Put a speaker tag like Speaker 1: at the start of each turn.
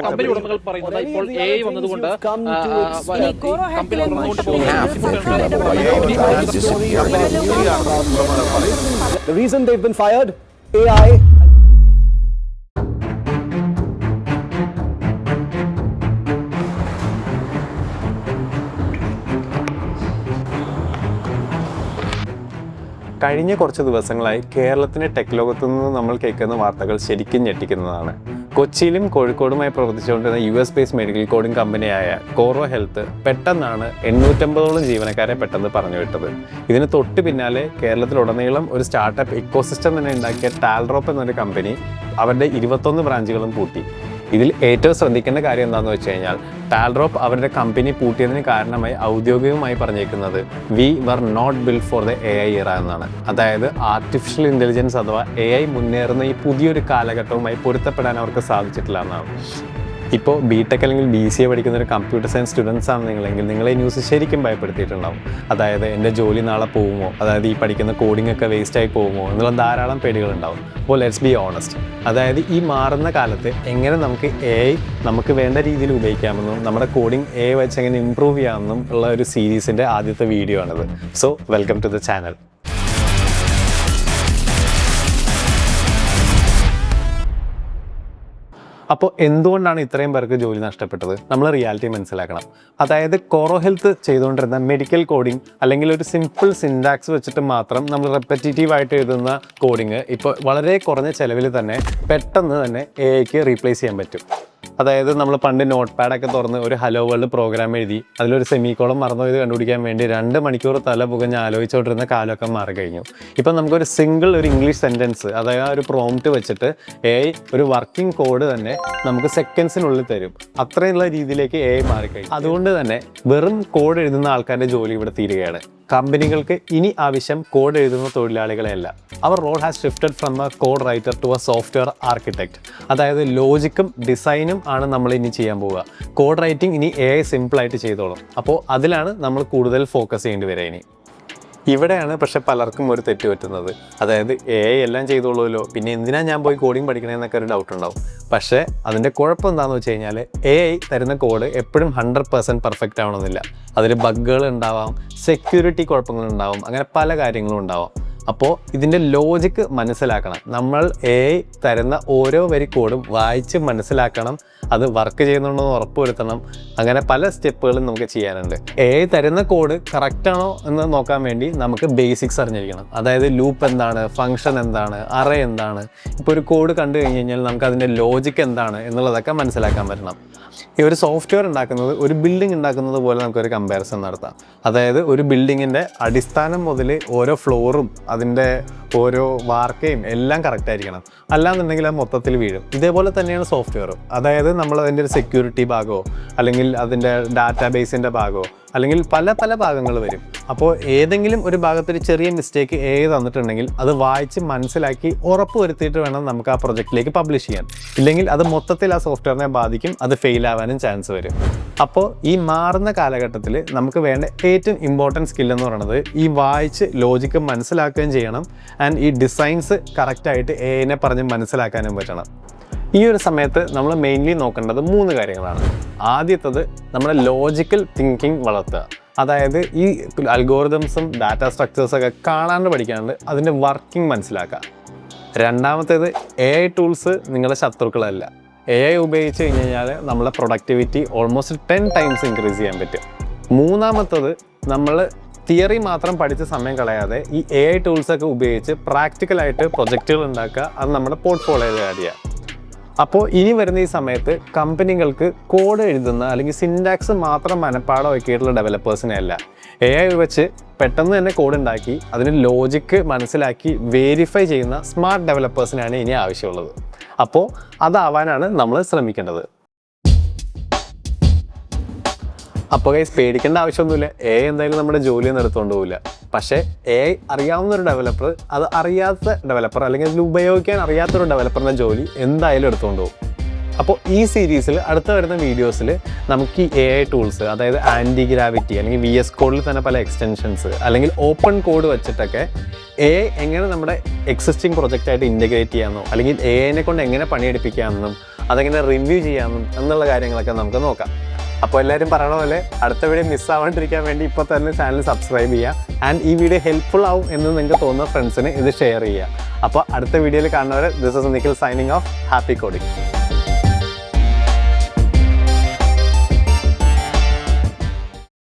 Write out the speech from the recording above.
Speaker 1: Company ഉടമകൾ പറയുന്നത് ഇപ്പോൾ AI വന്നതുകൊണ്ട്
Speaker 2: The reason they've been fired, AI.
Speaker 3: കഴിഞ്ഞ കുറച്ച് ദിവസങ്ങളായി കേരളത്തിൻ്റെ ടെക് ലോകത്തു നിന്ന് നമ്മൾ കേൾക്കുന്ന വാർത്തകൾ ശരിക്കും ഞെട്ടിക്കുന്നതാണ്. കൊച്ചിയിലും കോഴിക്കോടുമായി പ്രവർത്തിച്ചുകൊണ്ടിരുന്ന US ബേസ്ഡ് മെഡിക്കൽ കോഡിംഗ് കമ്പനിയായ കോറോ ഹെൽത്ത് പെട്ടെന്നാണ് 850ഓളം ജീവനക്കാരെ പെട്ടെന്ന് പറഞ്ഞു വിട്ടത്. ഇതിന് തൊട്ട് പിന്നാലെ കേരളത്തിലുടനീളം ഒരു സ്റ്റാർട്ടപ്പ് ഇക്കോസിസ്റ്റം തന്നെ ഉണ്ടാക്കിയ ടാൽഡ്രോപ്പ് എന്നൊരു കമ്പനി അവരുടെ 21 ബ്രാഞ്ചുകളും പൂട്ടി. ഇതിൽ ഏറ്റവും ശ്രദ്ധിക്കേണ്ട കാര്യം എന്താണെന്ന് വെച്ച് കഴിഞ്ഞാൽ ടാൽഡ്രോപ്പ് അവരുടെ കമ്പനി പൂട്ടിയതിന് കാരണമായി ഔദ്യോഗികമായി പറഞ്ഞേക്കുന്നത് we were not built for the AI era എന്നാണ്. അതായത് ആർട്ടിഫിഷ്യൽ ഇൻ്റലിജൻസ് അഥവാ AI മുന്നേറുന്ന ഈ പുതിയൊരു കാലഘട്ടവുമായി പൊരുത്തപ്പെടാൻ അവർക്ക് സാധിച്ചിട്ടില്ല എന്നാണ്. ഇപ്പോൾ BTech അല്ലെങ്കിൽ BCA പഠിക്കുന്ന ഒരു കമ്പ്യൂട്ടർ സയൻസ് സ്റ്റുഡൻസ് ആണ് നിങ്ങളെങ്കിൽ നിങ്ങളെ ഈ ന്യൂസ് ശരിക്കും ഭയപ്പെടുത്തിയിട്ടുണ്ടാവും. അതായത് എൻ്റെ ജോലി നാളെ പോകുമോ, അതായത് ഈ പഠിക്കുന്ന കോഡിംഗ് ഒക്കെ വേസ്റ്റായി പോകുമോ എന്നുള്ള ധാരാളം പേടികളുണ്ടാവും. അപ്പോൾ ലെറ്റ്സ് ബി ഓണസ്റ്റ്, അതായത് ഈ മാറുന്ന കാലത്ത് എങ്ങനെ നമുക്ക് AI നമുക്ക് വേണ്ട രീതിയിൽ ഉപയോഗിക്കാമെന്നും നമ്മുടെ കോഡിംഗ് AI വെച്ച് എങ്ങനെ ഇമ്പ്രൂവ് ചെയ്യാമെന്നും ഉള്ള ഒരു സീരീസിൻ്റെ ആദ്യത്തെ വീഡിയോ ആണിത്. So welcome to the channel. അപ്പോൾ എന്തുകൊണ്ടാണ് ഇത്രയും പേർക്ക് ജോലി നഷ്ടപ്പെട്ടത്? നമ്മൾ റിയാലിറ്റി മനസ്സിലാക്കണം. അതായത് കോറോ ഹെൽത്ത് ചെയ്തുകൊണ്ടിരുന്ന മെഡിക്കൽ കോഡിംഗ് അല്ലെങ്കിൽ ഒരു സിമ്പിൾ സിൻടാക്സ് വെച്ചിട്ട് മാത്രം നമ്മൾ റെപ്പറ്റേറ്റീവായിട്ട് എഴുതുന്ന കോഡിങ് ഇപ്പോൾ വളരെ കുറഞ്ഞ ചിലവിൽ തന്നെ പെട്ടെന്ന് തന്നെ AIക്ക് റീപ്ലേസ് ചെയ്യാൻ പറ്റും. അതായത് നമ്മൾ പണ്ട് നോട്ട് പാഡൊക്കെ തുറന്ന് ഒരു ഹലോ വേൾഡ് പ്രോഗ്രാം എഴുതി അതിലൊരു സെമിക്കോളം മറന്നോ ഇത് കണ്ടുപിടിക്കാൻ വേണ്ടി 2 മണിക്കൂർ തല പുകഞ്ഞ് ആലോചിച്ചുകൊണ്ടിരുന്ന കാലമൊക്കെ മാറി കഴിഞ്ഞു. ഇപ്പം നമുക്കൊരു ഒരു ഇംഗ്ലീഷ് സെൻറ്റൻസ്, അതായത് ഒരു പ്രോംപ്റ്റ് വെച്ചിട്ട് AI ഒരു വർക്കിംഗ് കോഡ് തന്നെ നമുക്ക് സെക്കൻഡ്സിനുള്ളിൽ തരും. അത്രയുള്ള രീതിയിലേക്ക് AI മാറിക്കഴിഞ്ഞു. അതുകൊണ്ട് തന്നെ വെറും കോഡ് എഴുതുന്ന ആൾക്കാരുടെ ജോലി ഇവിടെ തീരുകയാണ്. കമ്പനികൾക്ക് ഇനി ആവശ്യം കോഡ് എഴുതുന്ന തൊഴിലാളികളെയല്ല. അവർ role has shifted from a code writer to a software architect. അതായത് ലോജിക്കും ഡിസൈനും ആണ് നമ്മൾ ഇനി ചെയ്യാൻ പോവുക. കോഡ് റൈറ്റിംഗ് ഇനി AI സിമ്പിളായിട്ട് ചെയ്തോളും. അപ്പോൾ അതിലാണ് നമ്മൾ കൂടുതൽ ഫോക്കസ് ചെയ്യേണ്ടി വരിക. ഇനി ഇവിടെയാണ് പക്ഷെ പലർക്കും ഒരു തെറ്റ് പറ്റുന്നത്. അതായത് AI എല്ലാം ചെയ്തോളൂല്ലോ, പിന്നെ എന്തിനാ ഞാൻ പോയി കോഡിങ് പഠിക്കണമെന്നൊക്കെ ഒരു ഡൗട്ട് ഉണ്ടാവും. പക്ഷേ അതിൻ്റെ കുഴപ്പം എന്താണെന്ന് വെച്ച് കഴിഞ്ഞാൽ AI തരുന്ന കോഡ് എപ്പോഴും 100% പെർഫെക്റ്റ് ആവണമെന്നില്ല. അതിൽ ബഗ്ഗുകൾ ഉണ്ടാവാം, സെക്യൂരിറ്റി കുഴപ്പങ്ങളുണ്ടാവും, അങ്ങനെ പല കാര്യങ്ങളും ഉണ്ടാവാം. അപ്പോൾ ഇതിൻ്റെ ലോജിക്ക് മനസ്സിലാക്കണം. നമ്മൾ AI തരുന്ന ഓരോ വരി കോഡും വായിച്ച് മനസ്സിലാക്കണം, അത് വർക്ക് ചെയ്യുന്നുണ്ടോ എന്ന് ഉറപ്പുവരുത്തണം. അങ്ങനെ പല സ്റ്റെപ്പുകളും നമുക്ക് ചെയ്യാനുണ്ട്. AI തരുന്ന കോഡ് കറക്റ്റാണോ എന്ന് നോക്കാൻ വേണ്ടി നമുക്ക് ബേസിക്സ് അറിഞ്ഞിരിക്കണം. അതായത് ലൂപ്പ് എന്താണ്, ഫംഗ്ഷൻ എന്താണ്, അറേ എന്താണ്. ഇപ്പോൾ ഒരു കോഡ് കണ്ടു കഴിഞ്ഞ് കഴിഞ്ഞാൽ നമുക്ക് അതിൻ്റെ ലോജിക്ക് എന്താണ് എന്നുള്ളതൊക്കെ മനസ്സിലാക്കാൻ പറ്റണം. ഈ ഒരു സോഫ്റ്റ്വെയർ ഉണ്ടാക്കുന്നത് ഒരു ബിൽഡിംഗ് ഉണ്ടാക്കുന്നത് പോലെ നമുക്കൊരു കമ്പാരിസൺ നടത്താം. അതായത് ഒരു ബിൽഡിങ്ങിൻ്റെ അടിസ്ഥാനം മുതൽ ഓരോ ഫ്ലോറും അതിൻ്റെ ഓരോ വാർക്കയും എല്ലാം കറക്റ്റ് ആയിരിക്കണം. അല്ലാന്നുണ്ടെങ്കിൽ അത് മൊത്തത്തിൽ വീഴും. ഇതേപോലെ തന്നെയാണ് സോഫ്റ്റ്വെയറും. അതായത് നമ്മൾ അതിൻ്റെ ഒരു സെക്യൂരിറ്റി ഭാഗമോ അല്ലെങ്കിൽ അതിൻ്റെ ഡാറ്റാബേസിൻ്റെ ഭാഗമോ അല്ലെങ്കിൽ പല പല ഭാഗങ്ങൾ വരും. അപ്പോൾ ഏതെങ്കിലും ഒരു ഭാഗത്തൊരു ചെറിയ മിസ്റ്റേക്ക് തന്നിട്ടുണ്ടെങ്കിൽ അത് വായിച്ച് മനസ്സിലാക്കി ഉറപ്പ് വരുത്തിയിട്ട് വേണം നമുക്ക് ആ പ്രൊജക്റ്റിലേക്ക് പബ്ലിഷ് ചെയ്യാൻ. ഇല്ലെങ്കിൽ അത് മൊത്തത്തിൽ ആ സോഫ്റ്റ്വെയറിനെ ബാധിക്കും, അത് ഫെയിൽ ആവാനും ചാൻസ് വരും. അപ്പോൾ ഈ മാറുന്ന കാലഘട്ടത്തിൽ നമുക്ക് വേണ്ട ഏറ്റവും ഇമ്പോർട്ടൻറ്റ് സ്കില്ലെന്ന് പറയുന്നത് ഈ വായിച്ച് ലോജിക്ക് മനസ്സിലാക്കുകയും ചെയ്യണം. ആൻഡ് ഈ ഡിസൈൻസ് കറക്റ്റായിട്ട് AIനെ പറഞ്ഞ് മനസ്സിലാക്കാനും പറ്റണം. ഈ ഒരു സമയത്ത് നമ്മൾ മെയിൻലി നോക്കേണ്ടത് 3 കാര്യങ്ങളാണ്. ആദ്യത്തത് നമ്മുടെ ലോജിക്കൽ തിങ്കിങ് വളർത്തുക. അതായത് ഈ അൽഗോറിതംസും ഡാറ്റ സ്ട്രക്ചേഴ്സൊക്കെ കാണാണ്ട് പഠിക്കാണ്ട് അതിൻ്റെ വർക്കിംഗ് മനസ്സിലാക്കുക. രണ്ടാമത്തേത് AI ടൂൾസ് നിങ്ങളുടെ ശത്രുക്കളല്ല. AI ഉപയോഗിച്ച് കഴിഞ്ഞ് കഴിഞ്ഞാൽ നമ്മളെ പ്രൊഡക്ടിവിറ്റി ഓൾമോസ്റ്റ് 10 ടൈംസ് ഇൻക്രീസ് ചെയ്യാൻ പറ്റും. മൂന്നാമത്തത് നമ്മൾ തിയറി മാത്രം പഠിച്ച് സമയം കളയാതെ ഈ AI ടൂൾസൊക്കെ ഉപയോഗിച്ച് പ്രാക്ടിക്കലായിട്ട് പ്രൊജക്റ്റുകൾ ഉണ്ടാക്കുക, അത് നമ്മുടെ പോർട്ട്ഫോളിയോയിൽ ആഡ് ചെയ്യുക. അപ്പോൾ ഇനി വരുന്ന ഈ സമയത്ത് കമ്പനികൾക്ക് കോഡ് എഴുതുന്ന അല്ലെങ്കിൽ സിൻടാക്സ് മാത്രം മനപ്പാടമാക്കിയിട്ടുള്ള ഡെവലപ്പേഴ്സിനെ അല്ല, AI വെച്ച് പെട്ടെന്ന് തന്നെ കോഡ് ഉണ്ടാക്കി അതിന് ലോജിക്ക് മനസ്സിലാക്കി വെരിഫൈ ചെയ്യുന്ന സ്മാർട്ട് ഡെവലപ്പേഴ്സിനാണ് ഇനി ആവശ്യമുള്ളത്. അപ്പോൾ അതാവാനാണ് നമ്മൾ ശ്രമിക്കേണ്ടത്. അപ്പോൾ ഗൈസ് പേടിക്കേണ്ട ആവശ്യമൊന്നുമില്ല. AI എന്തായാലും നമ്മുടെ ജോലിയൊന്നും എടുത്തുകൊണ്ട് പോകില്ല. പക്ഷേ AI അറിയാവുന്ന ഒരു ഡെവലപ്പർ അത് അറിയാത്ത ഡെവലപ്പർ അല്ലെങ്കിൽ അതിൽ ഉപയോഗിക്കാൻ അറിയാത്തൊരു ഡെവലപ്പറിൻ്റെ ജോലി എന്തായാലും എടുത്തുകൊണ്ട് പോകും. അപ്പോൾ ഈ സീരീസിൽ അടുത്ത വരുന്ന വീഡിയോസിൽ നമുക്ക് ഈ AI ടൂൾസ്, അതായത് ആൻറ്റി ഗ്രാവിറ്റി അല്ലെങ്കിൽ VS കോഡിൽ തന്നെ പല എക്സ്റ്റൻഷൻസ് അല്ലെങ്കിൽ ഓപ്പൺ കോഡ് വെച്ചിട്ടൊക്കെ AI എങ്ങനെ നമ്മുടെ എക്സിസ്റ്റിംഗ് പ്രൊജക്റ്റായിട്ട് ഇൻറ്റഗ്രേറ്റ് ചെയ്യാമെന്നോ അല്ലെങ്കിൽ AI കൊണ്ട് എങ്ങനെ പണിയെടുപ്പിക്കാമെന്നും അതെങ്ങനെ റിവ്യൂ ചെയ്യാമെന്നും എന്നുള്ള കാര്യങ്ങളൊക്കെ നമുക്ക് നോക്കാം. അപ്പോൾ എല്ലാവരും പറയണ പോലെ അടുത്ത വീഡിയോ മിസ്സാവാണ്ടിരിക്കാൻ വേണ്ടി ഇപ്പോൾ തന്നെ ചാനൽ സബ്സ്ക്രൈബ് ചെയ്യുക. ആൻഡ് ഈ വീഡിയോ ഹെൽപ്ഫുൾ ആവും എന്ന് നിങ്ങൾക്ക് തോന്നുന്ന ഫ്രണ്ട്സിന് ഇത് ഷെയർ ചെയ്യുക. അപ്പോൾ അടുത്ത വീഡിയോയിൽ കാണുന്നവരെ this is Nikhil signing off. Happy coding.